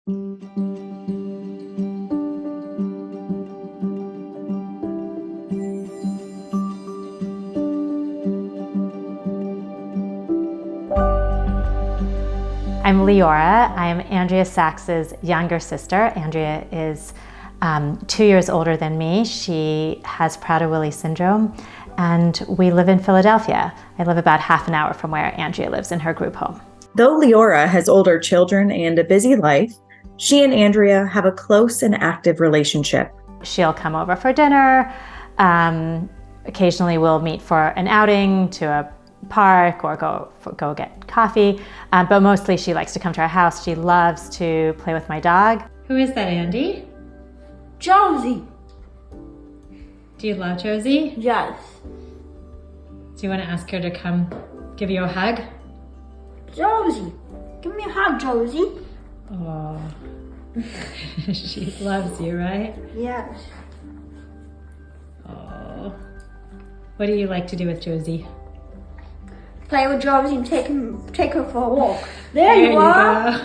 I'm Leora. I'm Andrea Saacks' younger sister. Andrea is 2 years older than me. She has Prader-Willi syndrome, and we live in Philadelphia. I live about half an hour from where Andrea lives in her group home. Though Leora has older children and a busy life, she and Andrea have a close and active relationship. She'll come over for dinner. Occasionally we'll meet for an outing to a park or go get coffee, but mostly she likes to come to our house. She loves to play with my dog. Who is that, Andy? Josie. Do you love Josie? Yes. Do you want to ask her to come give you a hug? Josie, give me a hug, Josie. Oh, she loves you, right? Yes. Oh, what do you like to do with Josie? Play with Josie and take her for a walk. There you are.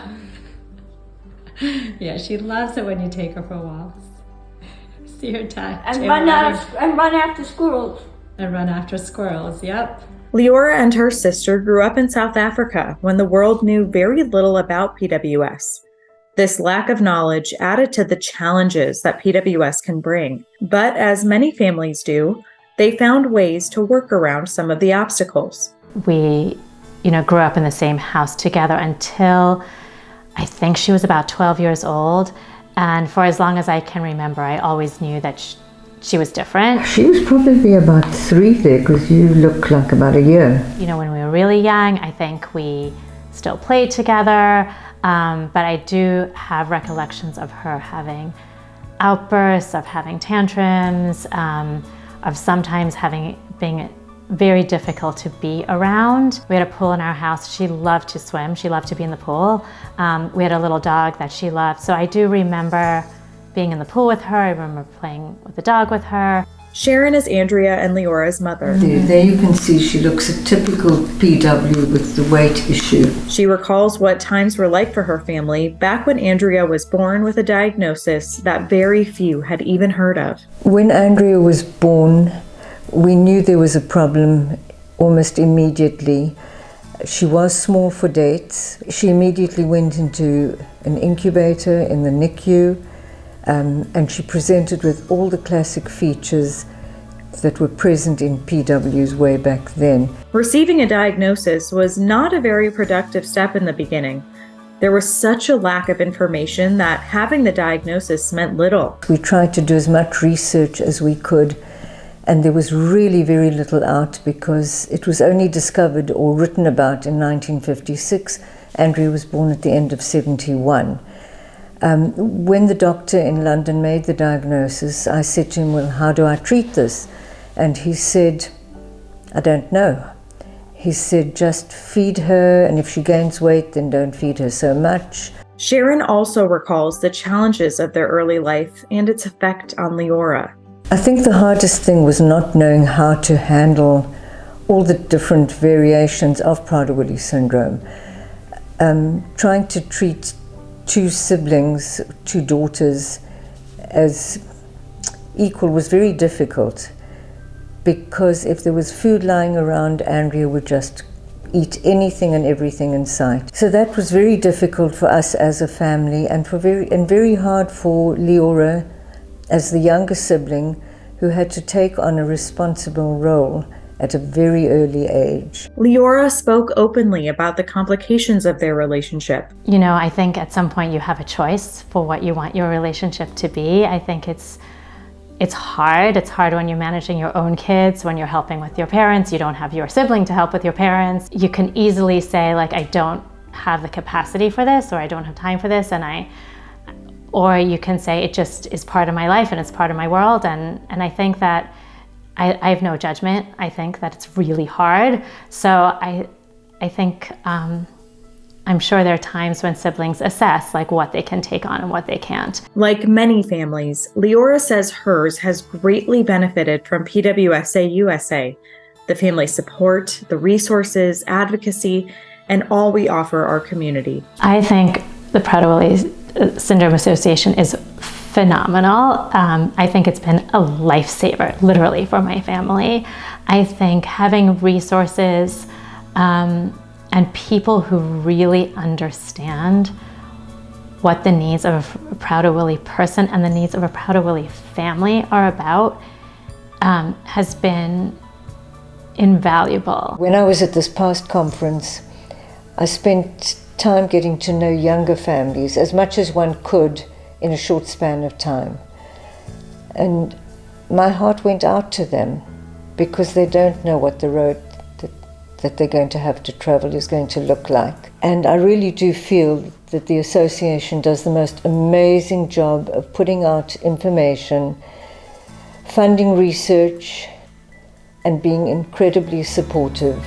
Go. Yeah, she loves it when you take her for walks. See her touch. And run after squirrels. And run after squirrels, yep. Leora and her sister grew up in South Africa when the world knew very little about PWS. This lack of knowledge added to the challenges that PWS can bring. But as many families do, they found ways to work around some of the obstacles. We, grew up in the same house together until I think she was about 12 years old. And for as long as I can remember, I always knew that she was different. She was probably about 3 there, because you look like about a year. When we were really young, I think we still played together. But I do have recollections of her having outbursts, of having tantrums, of sometimes being very difficult to be around. We had a pool in our house. She loved to swim. She loved to be in the pool. We had a little dog that she loved. So I do remember being in the pool with her. I remember playing with the dog with her. Sharon is Andrea and Leora's mother. There you can see she looks a typical PW with the weight issue. She recalls what times were like for her family back when Andrea was born with a diagnosis that very few had even heard of. When Andrea was born, we knew there was a problem almost immediately. She was small for dates. She immediately went into an incubator in the NICU, and she presented with all the classic features that were present in PWs way back then. Receiving a diagnosis was not a very productive step in the beginning. There was such a lack of information that having the diagnosis meant little. We tried to do as much research as we could, and there was really very little out because it was only discovered or written about in 1956. Andrea was born at the end of 71. When the doctor in London made the diagnosis, I said to him, well, how do I treat this? And he said, I don't know. He said, just feed her, and if she gains weight, then don't feed her so much. Sharon also recalls the challenges of their early life and its effect on Leora. I think the hardest thing was not knowing how to handle all the different variations of Prader-Willi syndrome. Trying to treat 2 siblings, 2 daughters, as equal was very difficult, because if there was food lying around, Andrea would just eat anything and everything in sight. So that was very difficult for us as a family, and very hard for Leora as the younger sibling, who had to take on a responsible role at a very early age. Leora spoke openly about the complications of their relationship. I think at some point you have a choice for what you want your relationship to be. I think it's hard. It's hard when you're managing your own kids, when you're helping with your parents, you don't have your sibling to help with your parents. You can easily say, like, I don't have the capacity for this, or I don't have time for this, or you can say it just is part of my life and it's part of my world. And I think that I have no judgment. I think that it's really hard. So I think I'm sure there are times when siblings assess like what they can take on and what they can't. Like many families, Leora says hers has greatly benefited from PWSA USA, the family support, the resources, advocacy, and all we offer our community. I think the Prader-Willi Syndrome Association is phenomenal. I think it's been a lifesaver, literally, for my family. I think having resources and people who really understand what the needs of a Prader-Willi person and the needs of a Prader-Willi family are about has been invaluable. When I was at this past conference, I spent time getting to know younger families as much as one could in a short span of time. And my heart went out to them because they don't know what the road that they're going to have to travel is going to look like. And I really do feel that the association does the most amazing job of putting out information, funding research, and being incredibly supportive.